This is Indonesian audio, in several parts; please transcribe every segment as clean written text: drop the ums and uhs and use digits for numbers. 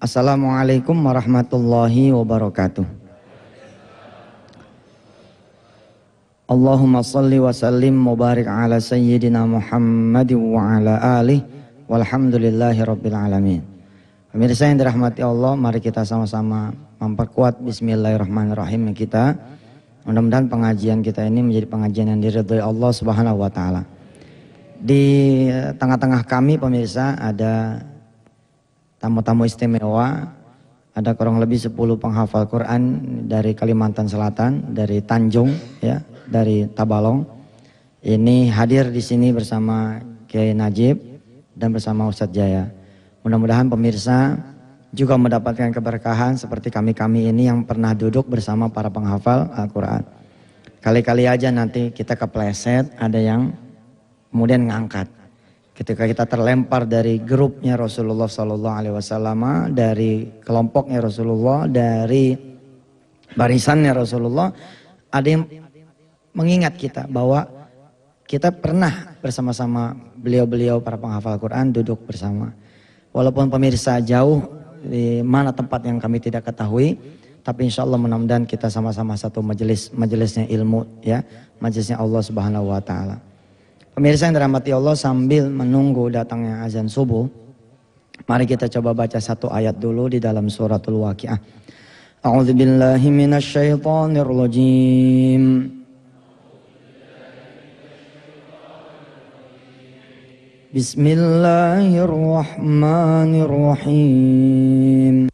Assalamualaikum warahmatullahi wabarakatuh. Allahumma salli wa sallim mubarik ala sayyidina Muhammad wa ala alihi walhamdulillahi rabbil alamin. Pemirsa yang dirahmati Allah, mari kita sama-sama memperkuat bismillahirrahmanirrahim kita. Mudah-mudahan pengajian kita ini menjadi pengajian yang diridhai Allah Subhanahu wa taala. Di tengah-tengah kami pemirsa ada tamu-tamu istimewa, ada kurang lebih 10 penghafal Quran dari Kalimantan Selatan, dari Tanjung ya, dari Tabalong. Ini hadir di sini bersama Kiai Najib dan bersama Ustadz Jaya. Mudah-mudahan pemirsa juga mendapatkan keberkahan seperti kami-kami ini yang pernah duduk bersama para penghafal Al-Quran. Kali-kali aja nanti kita kepleset, ada yang kemudian ngangkat. Ketika kita terlempar dari grupnya Rasulullah SAW, dari kelompoknya Rasulullah, dari barisannya Rasulullah, ada yang mengingat kita bahwa kita pernah bersama-sama beliau-beliau para penghafal Quran duduk bersama. Walaupun pemirsa jauh di mana tempat yang kami tidak ketahui, tapi insya Allah mudah-mudahan kita sama-sama satu majelisnya ilmu ya, majelisnya Allah Subhanahu Wa Taala. Pemirsa yang dirahmati Allah, sambil menunggu datangnya azan subuh, mari kita coba baca satu ayat dulu di dalam suratul Waqiah. A'udzubillahi minasyaitonirrajim. Bismillahirrahmanirrahim.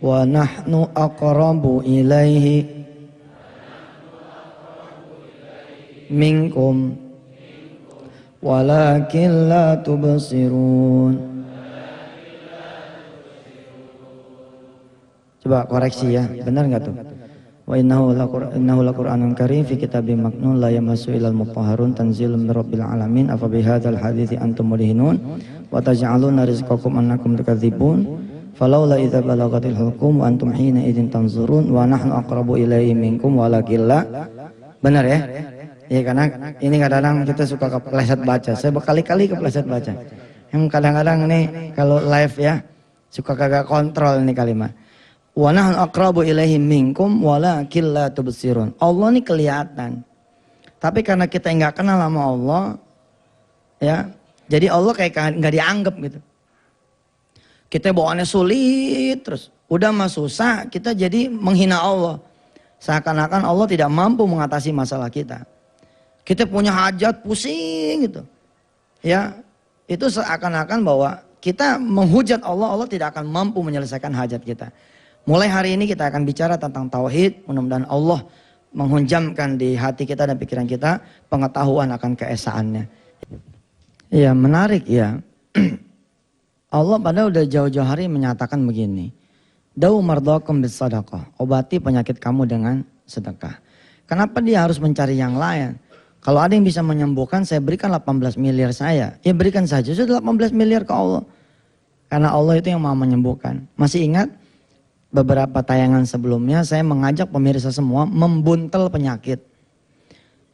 Wa nahnu aqrabu ilaihi minkum walakin la tubsirun. Coba koreksi ya, benar nggak tuh? Wa innahu laqur'anun karim fi kitabim maknun la yamassu ilal mutahharun tanzilun mir rabbil alamin afa bihadzal hadithi antum mudhinun wa taj'aluna rizqakum annakum tukadzibun falaula idza balagatil hulqum wa antum hina idzin tanzurun wa nahnu aqrabu ilaihi minkum walakin la. Benar ya? Ya karena ini kadang-kadang kita suka kepleset baca. Saya berkali-kali kepleset baca. Yang kadang-kadang nih kalau live ya suka kagak kontrol ini kalimat. Wa nahnu aqrabu ilaihi minkum walakin la tubsirun. Allah ini kelihatan. Tapi karena kita enggak kenal sama Allah ya, jadi Allah kayak enggak dianggap gitu. Kita bawaannya sulit terus. Udah mah susah, kita jadi menghina Allah. Seakan-akan Allah tidak mampu mengatasi masalah kita. Kita punya hajat pusing gitu. Ya, itu seakan-akan bahwa kita menghujat Allah, Allah tidak akan mampu menyelesaikan hajat kita. Mulai hari ini kita akan bicara tentang tauhid, mudah-mudahan Allah menghunjamkan di hati kita dan pikiran kita pengetahuan akan keesaannya. Ya, menarik ya. Allah padahal udah jauh-jauh hari menyatakan begini. Da'u mardhakum bis sadaqah. Obati penyakit kamu dengan sedekah. Kenapa dia harus mencari yang lain? Kalau ada yang bisa menyembuhkan, saya berikan 18 miliar saya. Ya berikan saja, sudah 18 miliar ke Allah. Karena Allah itu yang mau menyembuhkan. Masih ingat beberapa tayangan sebelumnya saya mengajak pemirsa semua membuntel penyakit.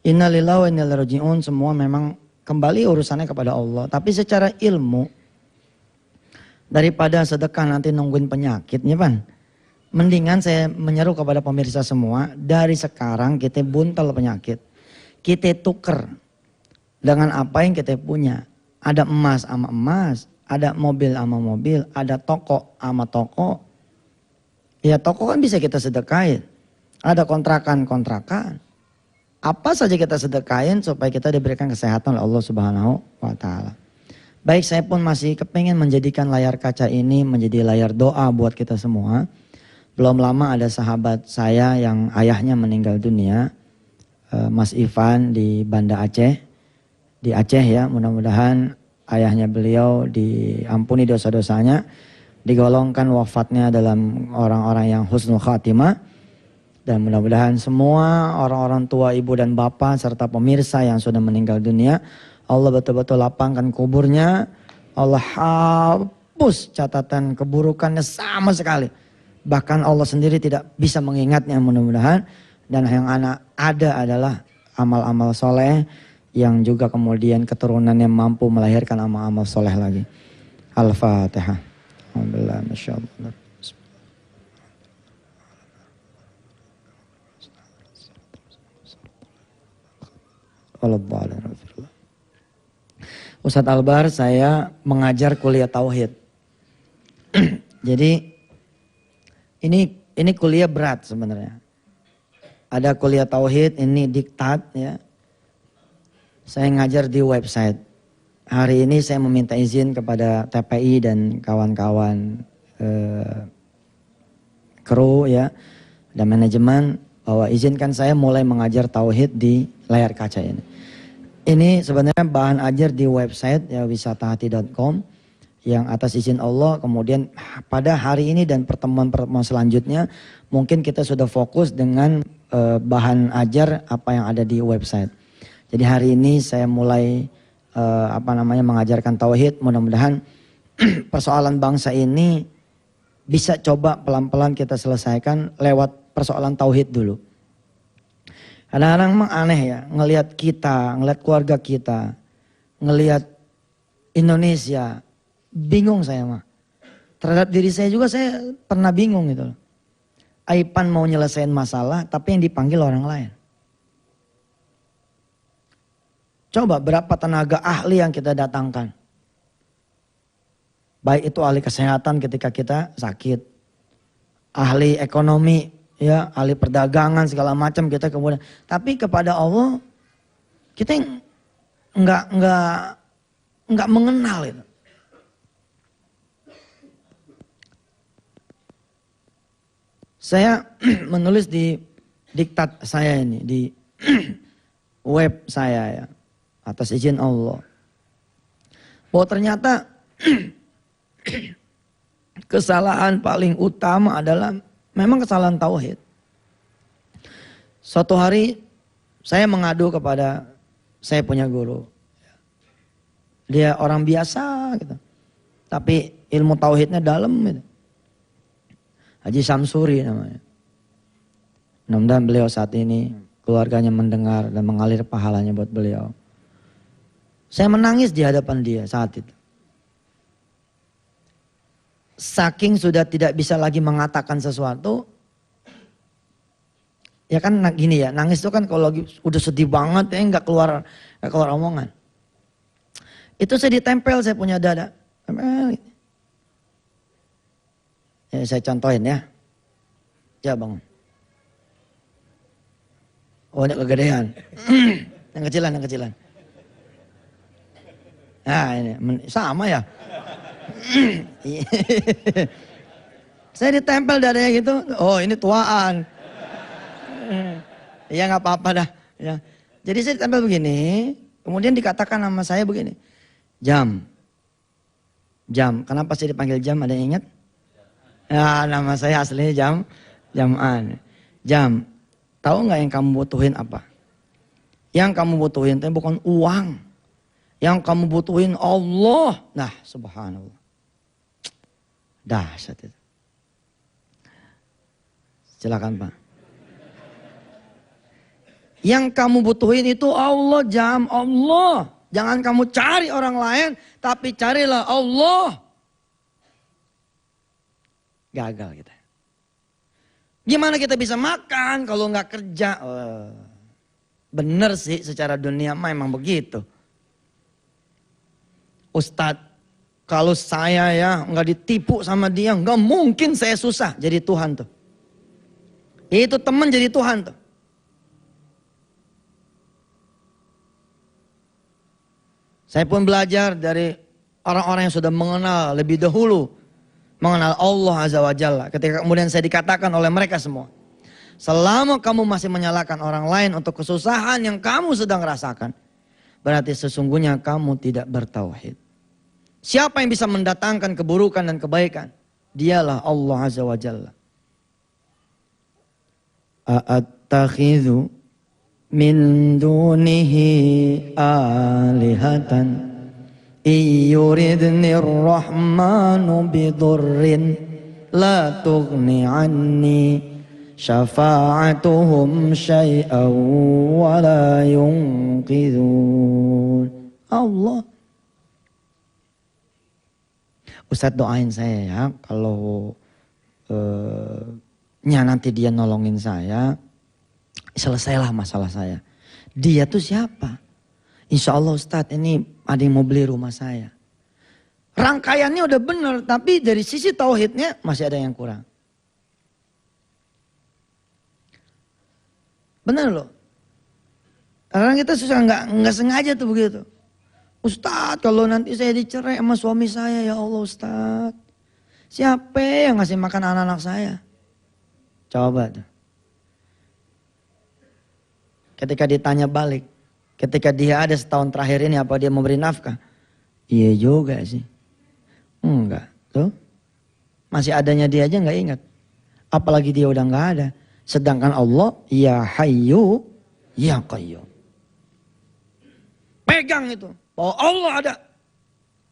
Innalillahi wa inna ilaihi raji'un, semua memang kembali urusannya kepada Allah. Tapi secara ilmu, daripada sedekah nanti nungguin penyakitnya Pan. Mendingan saya menyeru kepada pemirsa semua, dari sekarang kita buntel penyakit. Kita tuker dengan apa yang kita punya. Ada emas sama emas, ada mobil sama mobil, ada toko sama toko. Ya toko kan bisa kita sedekahin. Ada kontrakan-kontrakan. Apa saja kita sedekahin supaya kita diberikan kesehatan oleh Allah Subhanahu wa taala. Baik, saya pun masih kepingin menjadikan layar kaca ini menjadi layar doa buat kita semua. Belum lama ada sahabat saya yang ayahnya meninggal dunia. Mas Ivan di Banda Aceh, di Aceh ya, mudah-mudahan ayahnya beliau diampuni dosa-dosanya, digolongkan wafatnya dalam orang-orang yang husnul khatimah, dan mudah-mudahan semua orang-orang tua ibu dan bapak serta pemirsa yang sudah meninggal dunia, Allah betul-betul lapangkan kuburnya, Allah hapus catatan keburukannya sama sekali, bahkan Allah sendiri tidak bisa mengingatnya mudah-mudahan. Dan yang anak ada adalah amal-amal soleh yang juga kemudian keturunannya mampu melahirkan amal-amal soleh lagi. Al-Fatihah. Alhamdulillah, Masya Allah. Ustadz Albar, saya mengajar kuliah tauhid. Jadi ini kuliah berat sebenarnya. Ada kuliah tauhid, ini diktat ya. Saya ngajar di website. Hari ini saya meminta izin kepada TPI dan kawan-kawan kru ya dan manajemen bahwa izinkan saya mulai mengajar tauhid di layar kaca ini. Ini sebenarnya bahan ajar di website ya wisatahati.com yang atas izin Allah kemudian pada hari ini dan pertemuan-pertemuan selanjutnya mungkin kita sudah fokus dengan bahan ajar apa yang ada di website. Jadi hari ini saya mulai mengajarkan tauhid, mudah-mudahan persoalan bangsa ini bisa coba pelan-pelan kita selesaikan lewat persoalan tauhid dulu. Kadang-kadang memang aneh ya, ngelihat kita, ngelihat keluarga kita, ngelihat Indonesia, bingung saya mah. Terhadap diri saya juga saya pernah bingung gitu loh. Aipan mau nyelesain masalah tapi yang dipanggil orang lain. Coba berapa tenaga ahli yang kita datangkan. Baik itu ahli kesehatan ketika kita sakit. Ahli ekonomi, ya, ahli perdagangan segala macam kita kemudian. Tapi kepada Allah kita enggak mengenal itu. Saya menulis di diktat saya ini, di web saya ya. Atas izin Allah. Bahwa ternyata kesalahan paling utama adalah memang kesalahan tauhid. Suatu hari saya mengadu kepada saya punya guru. Dia orang biasa gitu. Tapi ilmu tauhidnya dalam gitu. Haji Samsuri namanya. Mudah-mudahan beliau saat ini keluarganya mendengar dan mengalir pahalanya buat beliau. Saya menangis di hadapan dia saat itu. Saking sudah tidak bisa lagi mengatakan sesuatu. Ya kan gini ya, nangis itu kan kalau lagi udah sedih banget ya nggak keluar omongan. Itu saya ditempel, saya punya dada. Ya, saya contohin ya. Ya bangun. Oh ini kegedean. Yang kecilan. Nah ini sama ya. Saya ditempel dadanya gitu. Oh ini tuaan. Ya nggak apa-apa dah. Ya. Jadi saya ditempel begini. Kemudian dikatakan nama saya begini. Jam. Kenapa saya dipanggil Jam? Ada yang ingat? Ya nama saya aslinya Jaman. Jam. Tahu nggak yang kamu butuhin apa? Yang kamu butuhin itu bukan uang. Yang kamu butuhin Allah. Nah subhanallah. Dahsyat itu. Silakan Pak. Yang kamu butuhin itu Allah, Jam, Allah. Jangan kamu cari orang lain, tapi carilah Allah. Gagal kita. Gimana kita bisa makan kalau nggak kerja? Bener sih secara dunia memang begitu. Ustadz, kalau saya ya nggak ditipu sama dia, nggak mungkin saya susah jadi Tuhan tuh. Itu teman jadi Tuhan tuh. Saya pun belajar dari orang-orang yang sudah mengenal lebih dahulu. Mengenal Allah Azza wa Jalla. Ketika kemudian saya dikatakan oleh mereka semua. Selama kamu masih menyalahkan orang lain untuk kesusahan yang kamu sedang rasakan. Berarti sesungguhnya kamu tidak bertauhid. Siapa yang bisa mendatangkan keburukan dan kebaikan? Dialah Allah Azza wa Jalla. A'attakhidhu min dunihi alihatan iyuridni rahmanu bidurrin la tughni anni syafa'atuhum syai'aw wa la yunqidhun. Allah. Ustadz doain saya ya, kalau nanti dia nolongin saya, selesailah masalah saya. Dia tuh siapa? Insya Allah Ustadz, ini ada yang mau beli rumah saya. Rangkaiannya udah bener, tapi dari sisi tauhidnya masih ada yang kurang. Bener loh. Karena kita susah nggak sengaja tuh begitu. Ustadz, kalau nanti saya dicerai sama suami saya, ya Allah Ustadz, siapa yang ngasih makan anak-anak saya? Coba tuh. Ketika ditanya balik, ketika dia ada setahun terakhir ini apa dia memberi nafkah? Iya juga sih. Enggak, tuh. Masih adanya dia aja nggak ingat. Apalagi dia udah nggak ada. Sedangkan Allah, ya Hayyu, ya Qayyum. Pegang itu, bahwa Allah ada.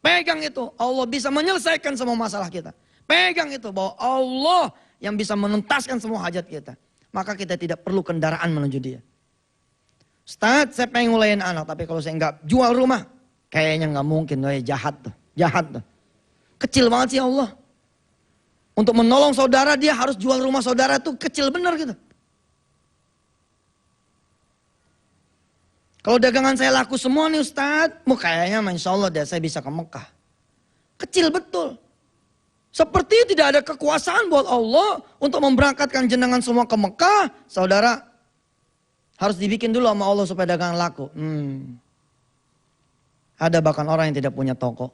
Pegang itu, Allah bisa menyelesaikan semua masalah kita. Pegang itu, bahwa Allah yang bisa menuntaskan semua hajat kita. Maka kita tidak perlu kendaraan menuju dia. Ustadz, saya pengen ngulain anak, tapi kalau saya nggak jual rumah, kayaknya nggak mungkin. Jahat tuh, jahat tuh. Kecil banget sih Allah. Untuk menolong saudara dia harus jual rumah saudara tuh kecil bener gitu. Kalau dagangan saya laku semua nih Ustadz, kayaknya insya Allah deh saya bisa ke Mekah. Kecil betul. Seperti tidak ada kekuasaan buat Allah untuk memberangkatkan jenengan semua ke Mekah. Saudara harus dibikin dulu sama Allah supaya dagangan laku. Ada bahkan orang yang tidak punya toko.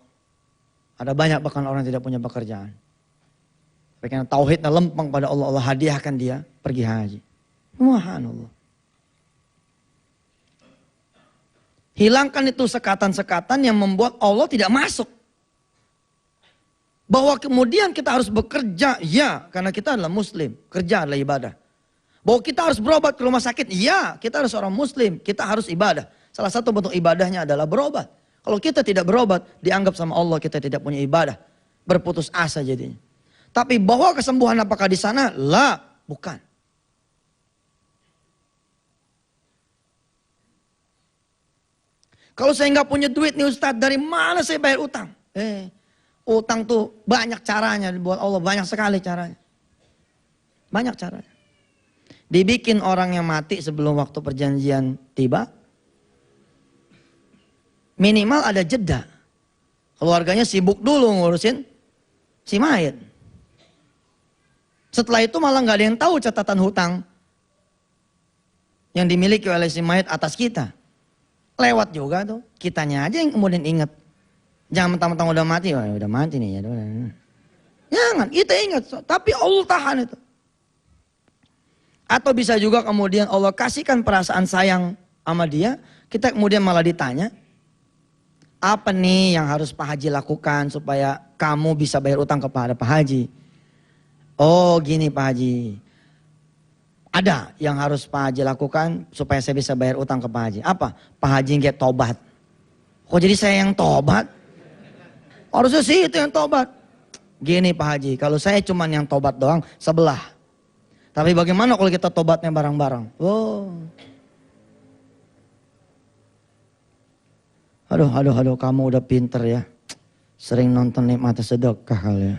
Ada banyak bahkan orang yang tidak punya pekerjaan. Karena tauhidnya lempeng pada Allah, Allah hadiahkan dia pergi haji. Subhanallah. Hilangkan itu sekatan-sekatan yang membuat Allah tidak masuk. Bahwa kemudian kita harus bekerja, ya, karena kita adalah muslim, kerja adalah ibadah. Bahwa kita harus berobat ke rumah sakit, ya, kita harus orang muslim, kita harus ibadah. Salah satu bentuk ibadahnya adalah berobat. Kalau kita tidak berobat, dianggap sama Allah kita tidak punya ibadah. Berputus asa jadinya. Tapi bahwa kesembuhan apakah di sana? Lah, bukan. Kalau saya nggak punya duit nih Ustadz, dari mana saya bayar utang? Utang tuh banyak caranya buat Allah, banyak sekali caranya. Banyak caranya. Dibikin orang yang mati sebelum waktu perjanjian tiba. Minimal ada jeda. Keluarganya sibuk dulu ngurusin si mayit. Setelah itu malah nggak ada yang tahu catatan hutang yang dimiliki oleh si mayit atas kita. Lewat juga tuh, kitanya aja yang kemudian ingat. Jangan mentang-mentang udah mati, udah mati nih ya. Jangan, kita ingat, tapi Allah tahan itu. Atau bisa juga kemudian Allah kasihkan perasaan sayang sama dia, kita kemudian malah ditanya, apa nih yang harus Pak Haji lakukan supaya kamu bisa bayar utang kepada Pak Haji? Oh gini Pak Haji, ada yang harus Pak Haji lakukan supaya saya bisa bayar utang ke Pak Haji. Apa? Pak Haji nggak tobat. Kok jadi saya yang tobat? Harusnya sih itu yang tobat. Gini Pak Haji, kalau saya cuma yang tobat doang sebelah. Tapi bagaimana kalau kita tobatnya bareng-bareng? Oh. Aduh, kamu udah pinter ya. Sering nonton Nikmat Sedekah kali ya.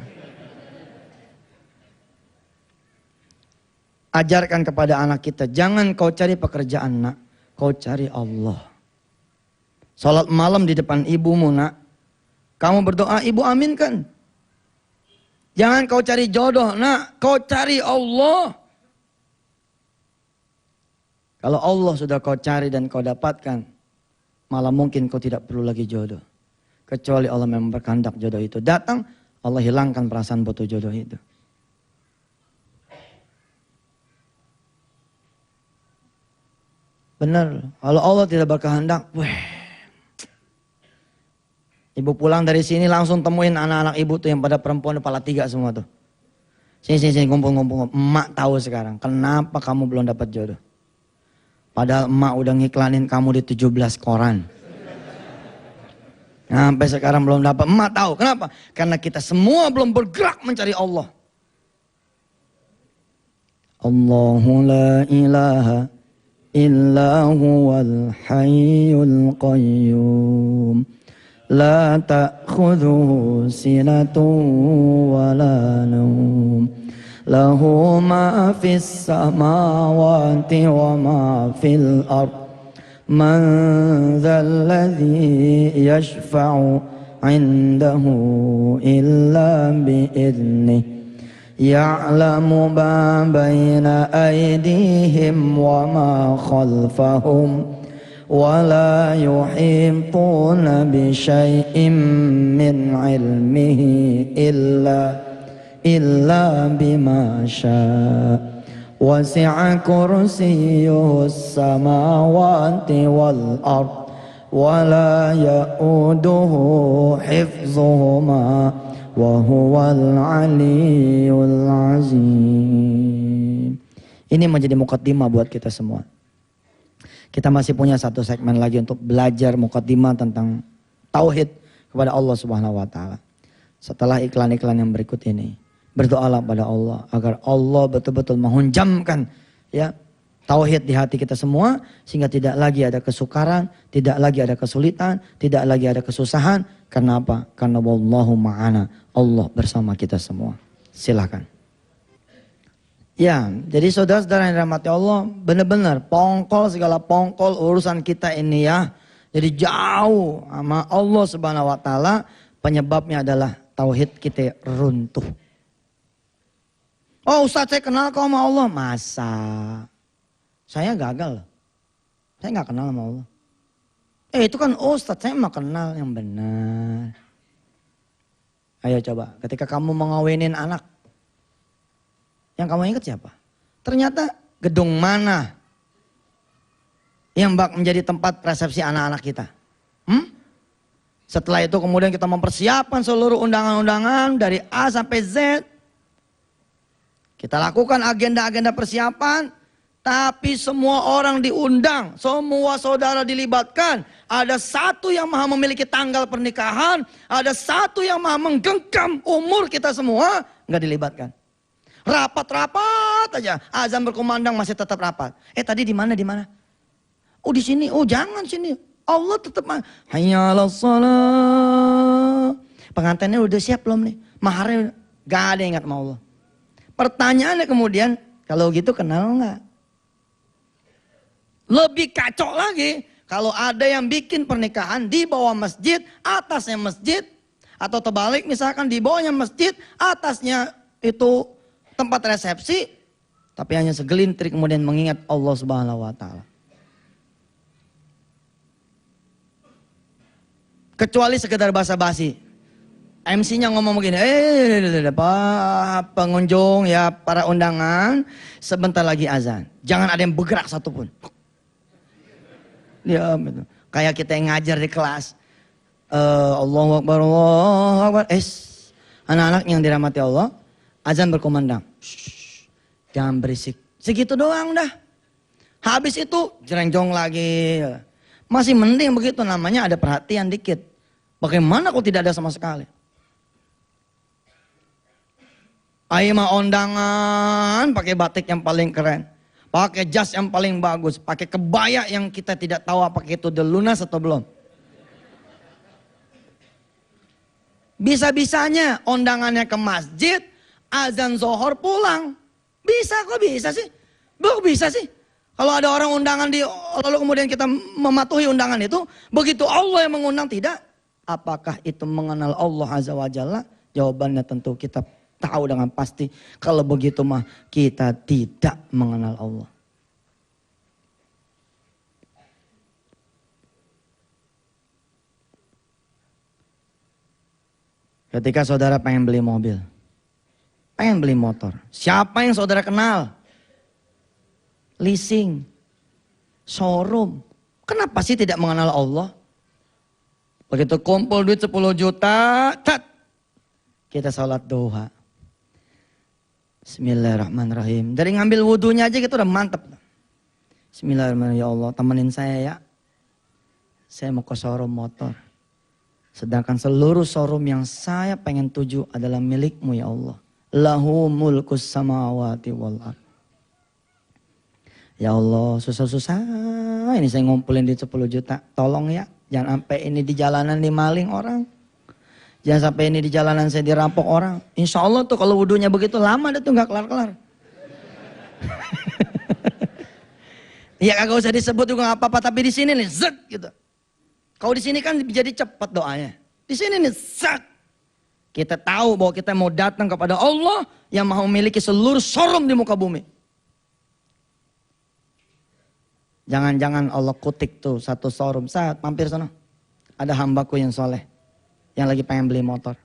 Ajarkan kepada anak kita, jangan kau cari pekerjaan nak, kau cari Allah. Salat malam di depan ibumu nak, kamu berdoa ibu aminkan. Jangan kau cari jodoh nak, kau cari Allah. Kalau Allah sudah kau cari dan kau dapatkan, malah mungkin kau tidak perlu lagi jodoh. Kecuali Allah memang berkehendak jodoh itu datang, Allah hilangkan perasaan butuh jodoh itu. Benar, kalau Allah tidak berkehendak, ibu pulang dari sini langsung temuin anak-anak ibu tuh yang pada perempuan kepala 3 semua tuh. Sini kumpul. Emak tahu sekarang kenapa kamu belum dapat jodoh. Padahal emak udah ngiklanin kamu di 17 koran. Sampai sekarang belum dapat. Emak tahu kenapa? Karena kita semua belum bergerak mencari Allah. Allahu la ilaha illa huwal hayyul qayyum. La ta'khudhuhu sinatun wa la nawm. Lahu ma fis samawati wa ma fil ard. Man dhal ladzi yashfa'u 'indahu illa bi'idhnihi. Ya'lamu ma baina aydihim wa ma khalfahum wa la yuhituna bi syai'in min 'ilmihi illa bima syaa. Wasi'a kursiyyuhu as-samawati wal ard wa la ya'uduhu hifdhuhuma wa huwal aliyyul azim. Ini menjadi mukaddimah buat kita semua. Kita masih punya satu segmen lagi untuk belajar mukaddimah tentang tauhid kepada Allah Subhanahu wa taala. Setelah iklan-iklan yang berikut ini, berdoalah pada Allah agar Allah betul-betul menghunjamkan ya tauhid di hati kita semua, sehingga tidak lagi ada kesukaran, tidak lagi ada kesulitan, tidak lagi ada kesusahan. Karena apa? Karena wallahu ma'ana, Allah bersama kita semua. Silakan. Ya, jadi saudara-saudara yang dirahmati Allah, benar-benar pongkol segala pongkol urusan kita ini ya. Jadi jauh sama Allah Subhanahu wa taala, penyebabnya adalah tauhid kita runtuh. Oh Ustaz, saya kenal kau sama Allah. Masa? Saya gagal. Saya nggak kenal sama Allah. Itu kan Ustadz, saya mah kenal yang benar. Ayo coba, ketika kamu mengawinin anak, yang kamu ingat siapa? Ternyata gedung mana yang bak menjadi tempat persepsi anak-anak kita? Setelah itu kemudian kita mempersiapkan seluruh undangan-undangan dari A sampai Z. Kita lakukan agenda-agenda persiapan. Tapi semua orang diundang, semua saudara dilibatkan. Ada satu yang maha memiliki tanggal pernikahan, ada satu yang maha menggenggam umur kita semua, nggak dilibatkan. Rapat-rapat aja, azan berkumandang masih tetap rapat. Tadi di mana? Oh di sini, oh jangan sini. Allah tetap hayya 'alas shalah. Pengantinnya udah siap belum nih? Maharnya gak ada yang ingat sama Allah. Pertanyaannya kemudian, kalau gitu kenal nggak? Lebih kacau lagi, kalau ada yang bikin pernikahan di bawah masjid, atasnya masjid, atau terbalik misalkan di bawahnya masjid, atasnya itu tempat resepsi, tapi hanya segelintir kemudian mengingat Allah Subhanahu wa taala. Kecuali sekedar basa-basi. MC-nya ngomong begini, Pak pengunjung ya para undangan, sebentar lagi azan. Jangan ada yang bergerak satupun. Ya betul. Kayak kita yang ngajar di kelas. Allahu Akbar, Allahu Akbar. Anak-anak yang dirahmati Allah, azan berkumandang. Jangan berisik. Segitu doang dah. Habis itu jerenjong lagi. Masih mending begitu, namanya ada perhatian dikit. Bagaimana kalau tidak ada sama sekali? Ayo mah undangan pakai batik yang paling keren. Pakai jas yang paling bagus, pakai kebaya yang kita tidak tahu apakah itu udah lunas atau belum. Bisa-bisanya undangannya ke masjid, azan zohor pulang. Kok bisa sih? Kok bisa sih? Kalau ada orang undangan lalu kemudian kita mematuhi undangan itu, begitu Allah yang mengundang tidak? Apakah itu mengenal Allah Azza wa Jalla? Jawabannya tentu kita tahu dengan pasti, kalau begitu mah kita tidak mengenal Allah. Ketika saudara pengen beli mobil, pengen beli motor, siapa yang saudara kenal? Leasing, showroom. Kenapa sih tidak mengenal Allah? Begitu kumpul duit 10 juta, kita sholat duha. Bismillahirrahmanirrahim. Dari ngambil wudhunya aja kita udah mantep. Bismillahirrahmanirrahim. Ya Allah, temenin saya ya. Saya mau ke showroom motor. Sedangkan seluruh showroom yang saya pengen tuju adalah milikmu ya Allah. Lahu mulkus samawati wal ard. Ya Allah, susah-susah ini saya ngumpulin di 10 juta. Tolong ya, jangan sampai ini di jalanan dimaling orang. Jangan sampai ini di jalanan saya dirampok orang. Insya Allah tuh kalau wudunya begitu lama deh tuh gak kelar-kelar. Iya kagak usah disebut juga gak apa-apa, tapi di sini nih zet gitu. Kalau di sini kan jadi cepat doanya. Di sini nih zet. Kita tahu bahwa kita mau datang kepada Allah yang mau memiliki seluruh showroom di muka bumi. Jangan-jangan Allah kutik tuh satu showroom. Saat mampir sana. Ada hambaku yang soleh. Yang lagi pengen beli motor.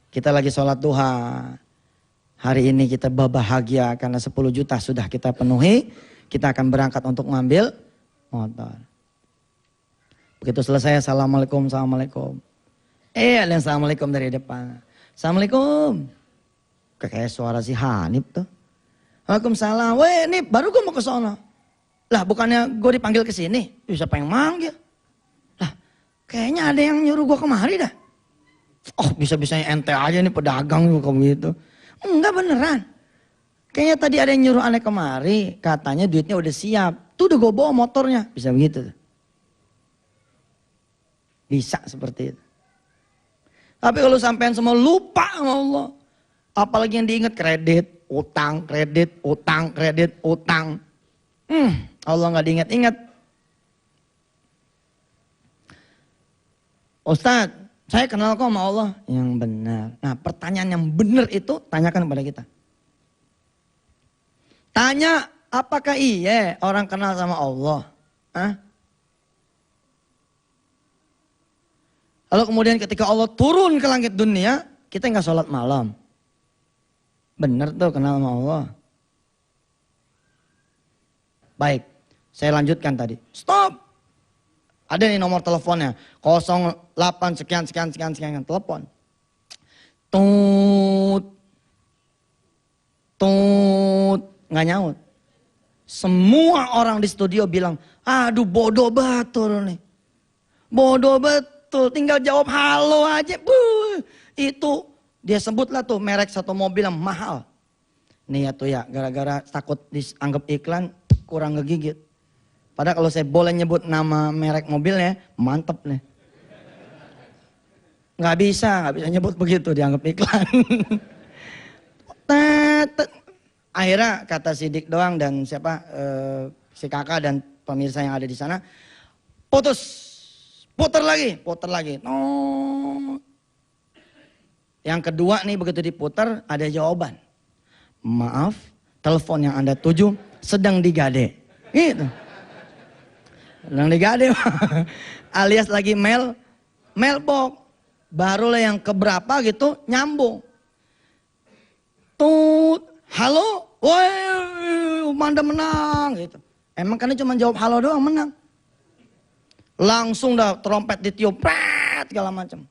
Kita lagi sholat duha. Hari ini kita bahagia karena 10 juta sudah kita penuhi. Kita akan berangkat untuk mengambil motor. Begitu selesai, assalamualaikum, assalamualaikum. Ada assalamualaikum dari depan. Assalamualaikum. Kayak suara si Hanif tuh. Waalaikumsalam. Weh Nip, baru gue mau ke sana. Lah bukannya gue dipanggil ke sini? Siapa yang manggil? Lah kayaknya ada yang nyuruh gue kemari dah. Oh bisa-bisanya ente aja nih pedagang juga begitu. Enggak beneran. Kayaknya tadi ada yang nyuruh aneh kemari. Katanya duitnya udah siap. Tuh udah gue bawa motornya. Bisa begitu. Bisa seperti itu. Tapi kalau sampean semua lupa sama Allah. Apalagi yang diingat kredit, utang, kredit, utang, kredit, utang. Allah nggak diingat-ingat. Ustadz, saya kenal kok sama Allah. Yang benar. Nah pertanyaan yang benar itu tanyakan kepada kita. Tanya apakah iya orang kenal sama Allah? Hah? Lalu kemudian ketika Allah turun ke langit dunia, kita nggak sholat malam. Benar tuh kenal sama Allah. Baik, saya lanjutkan tadi. Stop. Ada nih nomor teleponnya. 08 sekian. Telepon. Tut. Nggak nyaut. Semua orang di studio bilang, aduh bodoh betul nih. Bodoh betul, tinggal jawab halo aja. Itu dia sebutlah tuh merek satu mobil yang mahal. Nih ya tuh ya, gara-gara takut dianggap iklan kurang ngegigit. Padahal kalau saya boleh nyebut nama merek mobilnya, mantep nih. Nggak bisa nyebut begitu dianggap iklan. Akhirnya kata si Dik doang dan si kakak dan pemirsa yang ada di sana, putar lagi. Yang kedua nih begitu diputar ada jawaban. Maaf, telepon yang Anda tuju sedang digade. Gitu. Sedang digade. Alias lagi mailbox. Barulah yang keberapa gitu nyambung. Halo, woi, Manda menang gitu. Emang karena cuma jawab halo doang menang. Langsung dah trompet ditiup, segala macam.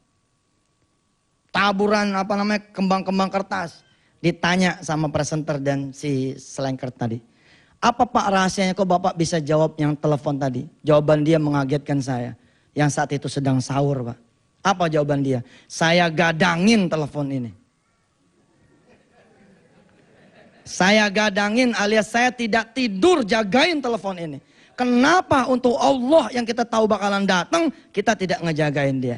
Taburan kembang-kembang kertas. Ditanya sama presenter dan si selengker tadi. Apa Pak rahasianya kok Bapak bisa jawab yang telepon tadi? Jawaban dia mengagetkan saya. Yang saat itu sedang sahur Pak. Apa jawaban dia? Saya gadangin telepon ini. Saya gadangin alias saya tidak tidur jagain telepon ini. Kenapa untuk Allah yang kita tahu bakalan datang, kita tidak ngejagain dia.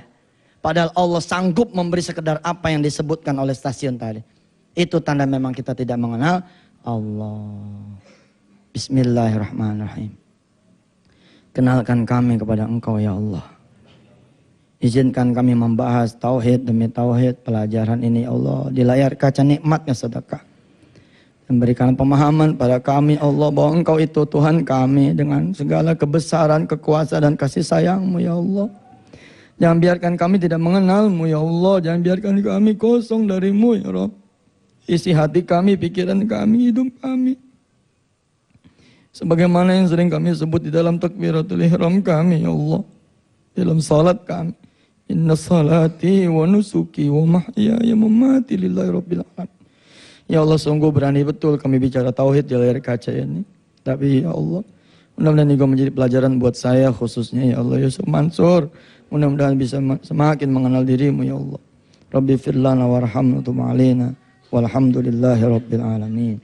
Padahal Allah sanggup memberi sekedar apa yang disebutkan oleh stasiun tadi. Itu tanda memang kita tidak mengenal Allah. Bismillahirrahmanirrahim. Kenalkan kami kepada Engkau ya Allah. Izinkan kami membahas tauhid demi tauhid pelajaran ini ya Allah. Di layar kaca nikmatnya sedekah. Dan berikan pemahaman pada kami Allah bahwa Engkau itu Tuhan kami dengan segala kebesaran, kekuasaan dan kasih sayang-Mu ya Allah. Jangan biarkan kami tidak mengenal-Mu ya Allah. Jangan biarkan kami kosong dari-Mu ya Rabb. Isi hati kami, pikiran kami, hidup kami. Sebagaimana yang sering kami sebut di dalam takbiratul ihram kami ya Allah. Dalam salat kami. Inna salati wa nusuki wa mahyaya wa mamati lillahi rabbil alamin. Ya Allah sungguh berani betul kami bicara tauhid di layar kaca ini. Tapi ya Allah, mudah-mudahan ini menjadi pelajaran buat saya khususnya ya Allah Yusuf Mansur. Mudah-mudahan bisa semakin mengenal diri-Mu ya Allah. Rabbi firlana warhamna tub alaina walhamdulillahi rabbil alamin.